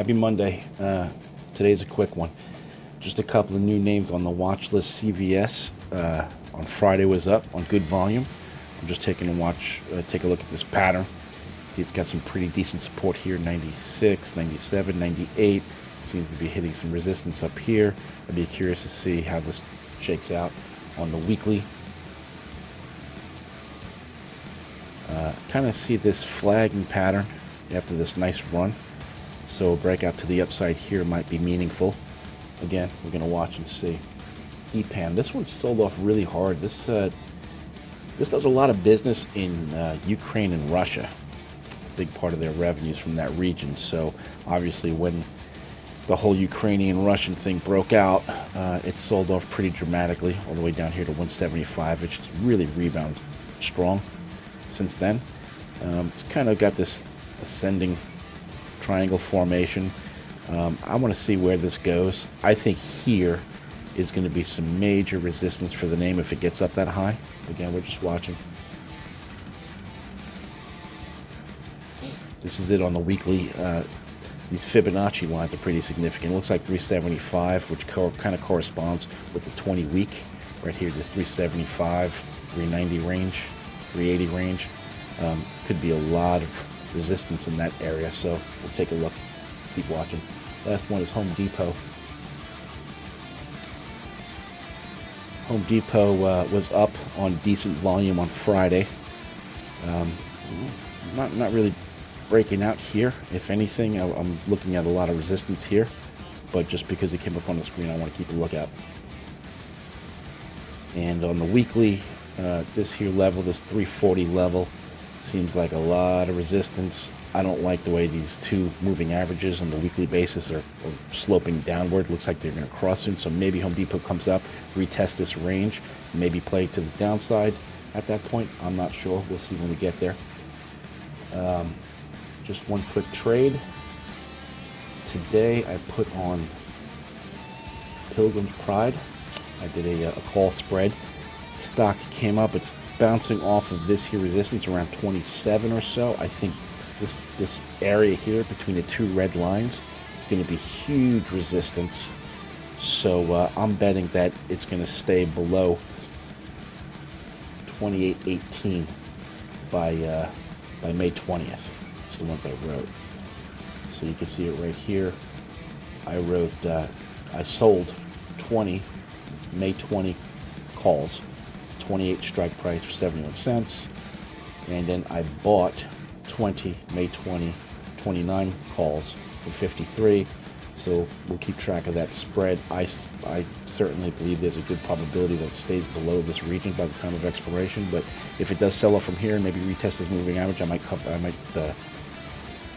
Happy Monday. Today's a quick one. Just a couple of new names on the watch list. CVS on Friday was up on good volume. I'm just taking take a look at this pattern. See, it's got some pretty decent support here, 96, 97, 98. Seems to be hitting some resistance up here. I'd be curious to see how this shakes out on the weekly. Kind of see this flagging pattern after this nice run. So a breakout to the upside here might be meaningful. Again, we're going to watch and see. EPAM, this one sold off really hard. This does a lot of business in Ukraine and Russia. A big part of their revenues from that region. So obviously when the whole Ukrainian-Russian thing broke out, it sold off pretty dramatically, all the way down here to 175, which has really rebounded strong since then. It's kind of got this ascending triangle formation. I want to see where this goes. I think here is going to be some major resistance for the name if it gets up that high. Again, we're just watching. This is it on the weekly. These Fibonacci lines are pretty significant. It looks like 375, which kind of corresponds with the 20-week. Right here, this 375, 390 range, 380 range. Could be a lot of resistance in that area, so we'll take a look. Keep watching. Last one is Home Depot. Home Depot was up on decent volume on Friday. Not really breaking out here. If anything, I'm looking at a lot of resistance here, but just because it came up on the screen, I want to keep a lookout. And on the weekly, this here level, this 340 level, seems like a lot of resistance. I don't like the way these two moving averages on the weekly basis are sloping downward. Looks like they're going to cross soon, so maybe Home Depot comes up, retest this range, maybe play to the downside at that point. I'm not sure. We'll see when we get there. Just one quick trade. Today I put on Pilgrim's Pride. I did a call spread. Stock came up. It's bouncing off of this here resistance around 27 or so. I think this area here between the two red lines is going to be huge resistance. So I'm betting that it's going to stay below 28.18 by May 20th. That's the ones I wrote. So you can see it right here. I wrote, I sold 20 May 20 calls, 28 strike price for 71 cents. And then I bought 20 May 20, 29 calls for 53. So we'll keep track of that spread. I certainly believe there's a good probability that it stays below this region by the time of expiration. But if it does sell off from here and maybe retest this moving average, I might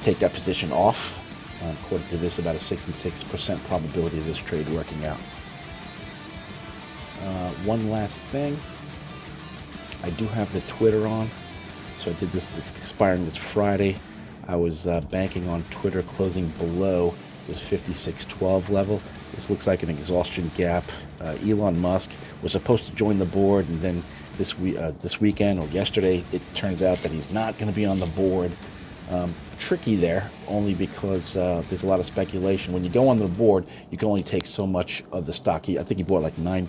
take that position off. According to this, about a 66% probability of this trade working out. One last thing. I do have the Twitter on. So I did this expiring this Friday. I was banking on Twitter closing below this 56.12 level. This looks like an exhaustion gap. Elon Musk was supposed to join the board, and then this weekend or yesterday, it turns out that he's not going to be on the board. Tricky there, only because there's a lot of speculation. When you go on the board, you can only take so much of the stock. I think he bought like 9%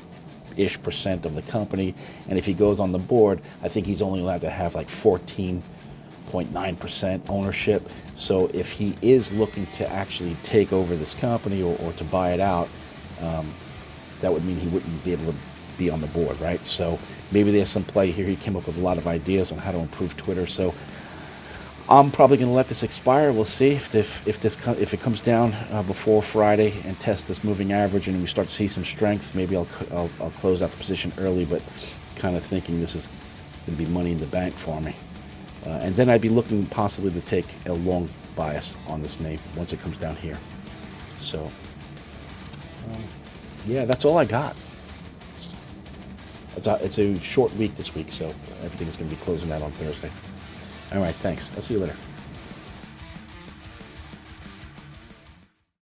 of the company, and if he goes on the board, I think he's only allowed to have like 14.9% ownership. So if he is looking to actually take over this company or to buy it out, that would mean he wouldn't be able to be on the board, right? So maybe there's some play here. He came up with a lot of ideas on how to improve Twitter. So I'm probably going to let this expire. We'll see if it comes down before Friday and test this moving average, and we start to see some strength. Maybe I'll close out the position early, but kind of thinking this is going to be money in the bank for me. And then I'd be looking possibly to take a long bias on this name once it comes down here. So yeah, that's all I got. It's a short week this week, so everything's going to be closing out on Thursday. All right, thanks. I'll see you later.